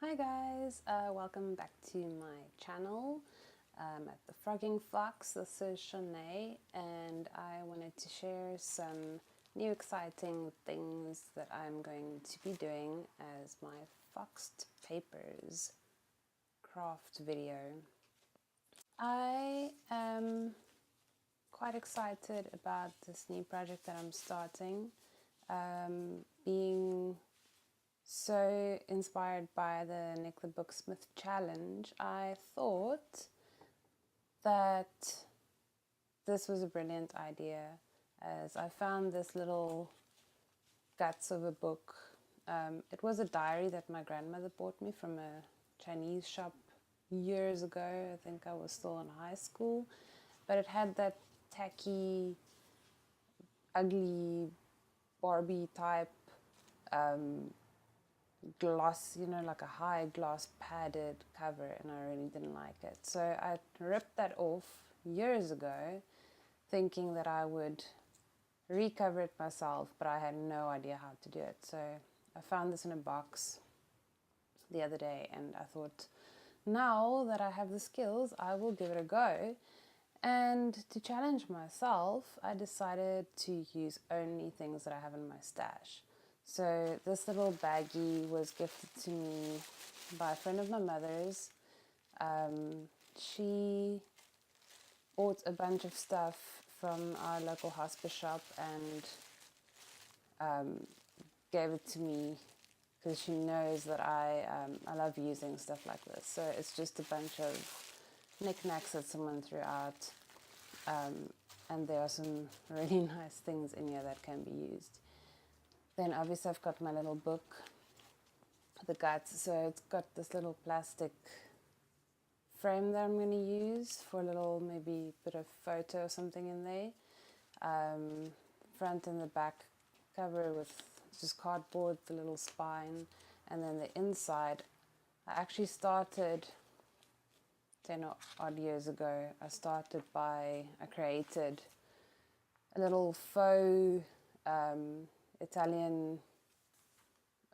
Hi guys, welcome back to my channel at the Frogging Fox. This is Shanae and I wanted to share some new exciting things that I'm going to be doing as my Foxed Papers craft video. I am quite excited about this new project that I'm starting, being so inspired by the Nick the Booksmith challenge. I thought that this was a brilliant idea, as I found this little guts of a book. It was a diary that my grandmother bought me from a Chinese shop years ago. I think I was still in high school, but it had that tacky, ugly Barbie type gloss, like a high gloss padded cover, and I really didn't like it. So I ripped that off years ago, thinking that I would recover it myself, but I had no idea how to do it. So I found this in a box the other day, and I thought, now that I have the skills, I will give it a go. And to challenge myself, I decided to use only things that I have in my stash. So this little baggie was gifted to me by a friend of my mother's. She bought a bunch of stuff from our local hospice shop and gave it to me because she knows that I love using stuff like this. So it's just a bunch of knickknacks that someone threw out, and there are some really nice things in here that can be used. Then obviously I've got my little book, the guts. So it's got this little plastic frame that I'm going to use for a little, maybe bit of photo or something in there. Front and the back cover with just cardboard, the little spine, and then the inside. I actually started 10 odd years ago. I created a little faux Italian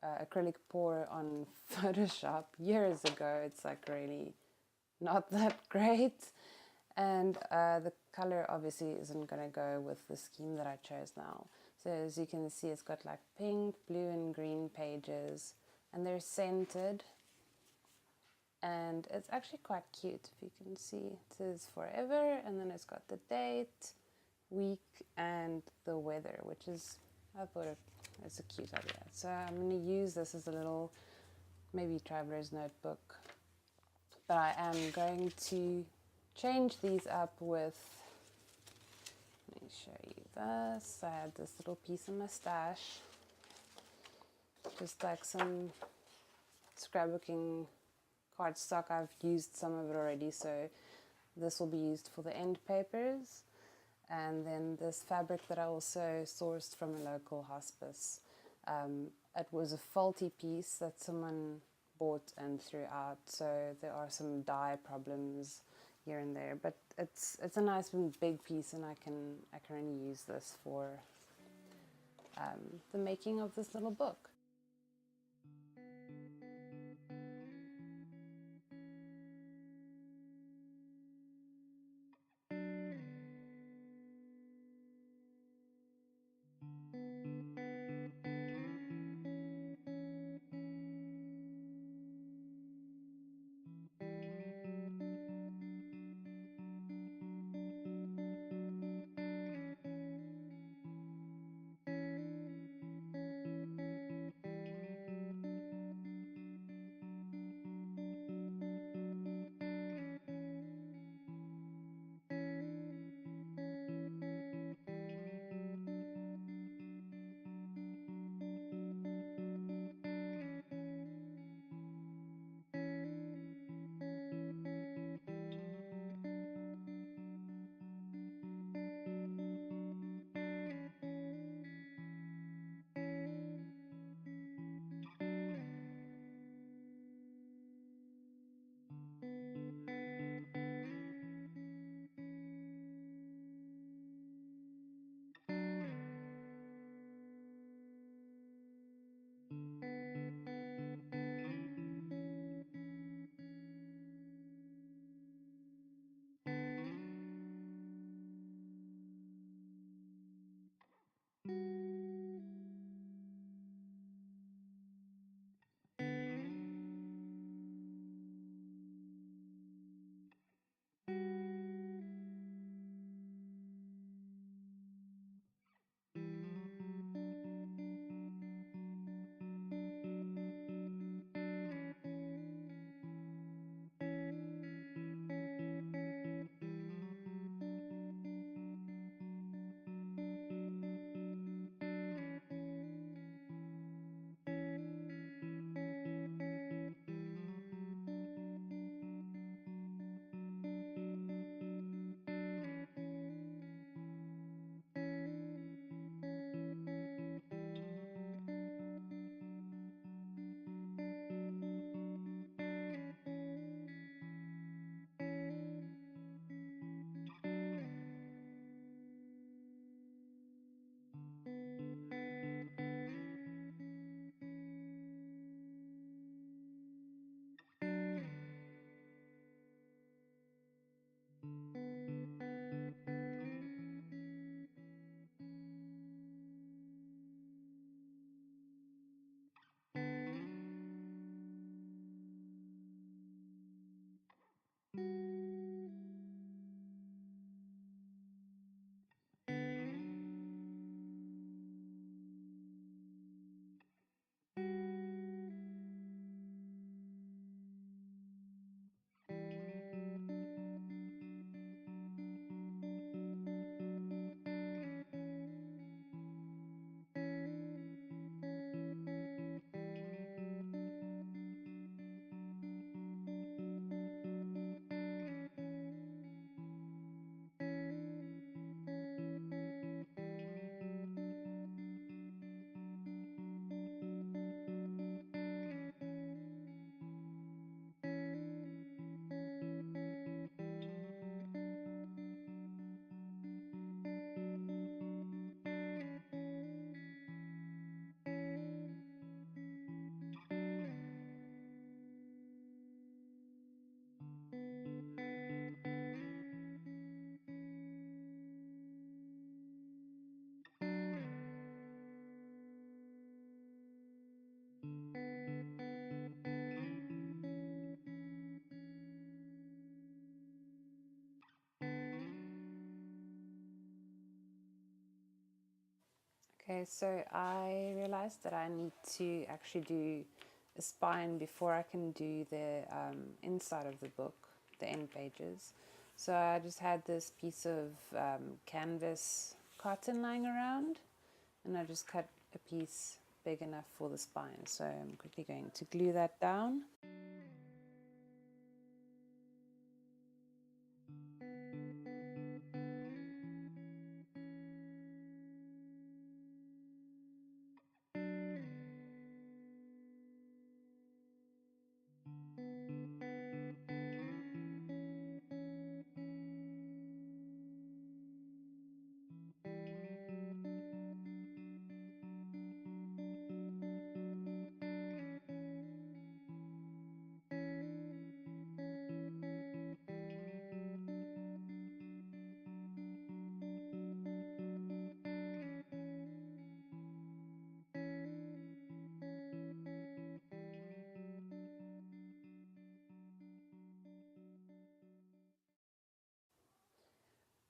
acrylic pour on Photoshop years ago. It's like really not that great, and the color obviously isn't going to go with the scheme that I chose now. So as you can see, it's got like pink, blue and green pages, and they're scented, and it's actually quite cute. If you can see, it says forever, and then it's got the date, week, and the weather, which is, I thought it's a cute idea. So I'm going to use this as a little maybe traveler's notebook, but I am going to change these up with, let me show you this. I had this little piece in my stash, just like some scrapbooking cardstock. I've used some of it already, so this will be used for the end papers. And then this fabric that I also sourced from a local hospice. It was a faulty piece that someone bought and threw out, so there are some dye problems here and there, but it's a nice and big piece, and I can really use this for the making of this little book. Okay, so I realized that I need to actually do a spine before I can do the inside of the book, the end pages. So I just had this piece of canvas cotton lying around, and I just cut a piece big enough for the spine. So I'm quickly going to glue that down.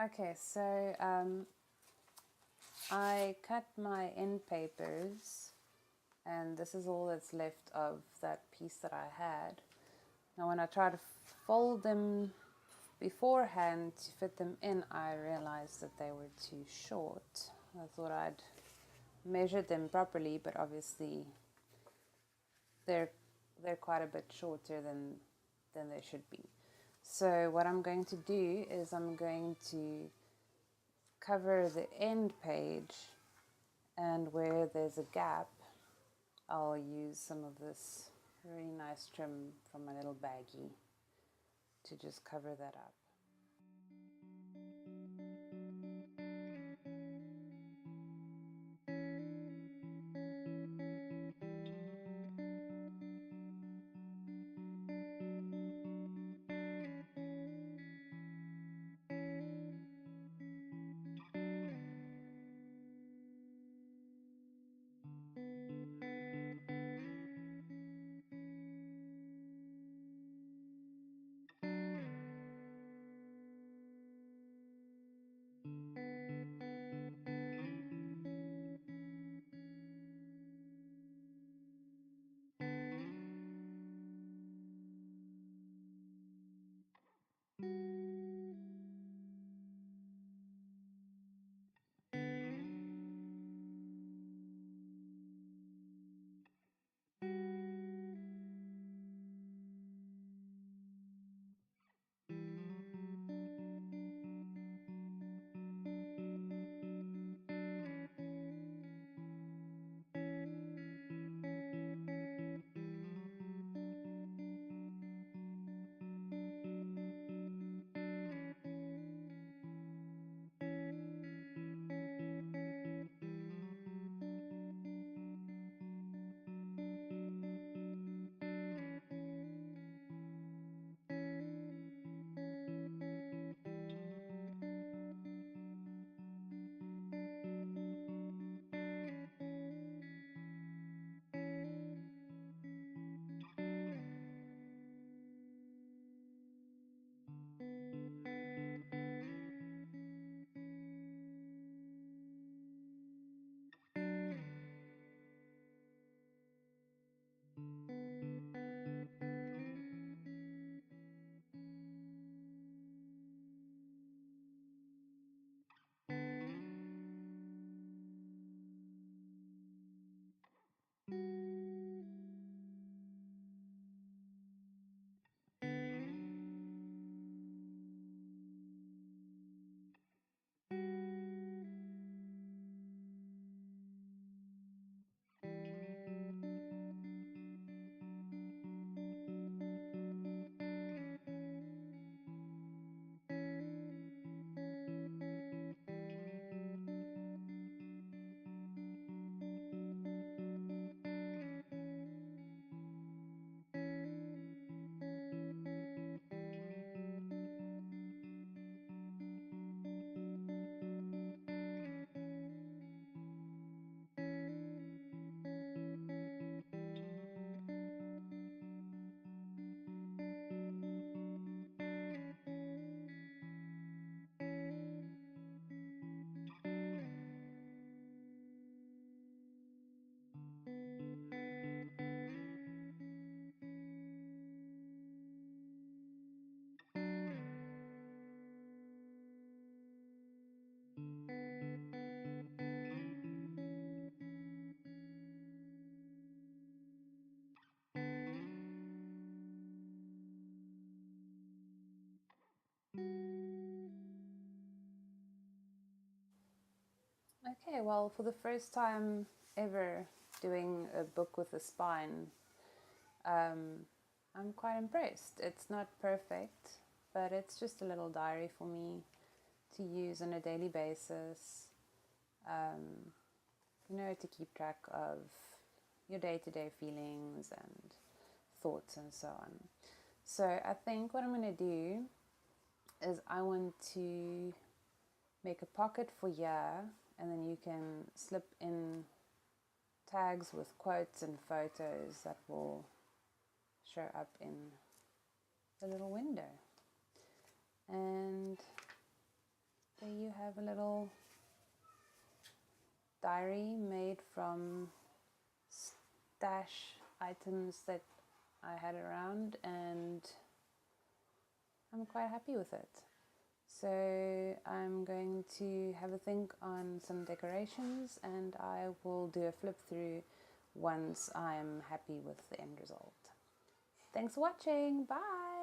Okay, so I cut my end papers, and this is all that's left of that piece that I had. Now when I tried to fold them beforehand to fit them in, I realized that they were too short. I thought I'd measured them properly, but obviously they're quite a bit shorter than they should be. So what I'm going to do is I'm going to cover the end page, and where there's a gap, I'll use some of this really nice trim from my little baggie to just cover that up. Okay, well, for the first time ever doing a book with a spine, I'm quite impressed. It's not perfect, but it's just a little diary for me to use on a daily basis, to keep track of your day-to-day feelings and thoughts and so on. So I think what I'm going to do is I want to make a pocket for here, and then you can slip in tags with quotes and photos that will show up in the little window. And there you have a little diary made from stash items that I had around, and I'm quite happy with it. So I'm going to have a think on some decorations, and I will do a flip through once I'm happy with the end result. Thanks for watching. Bye!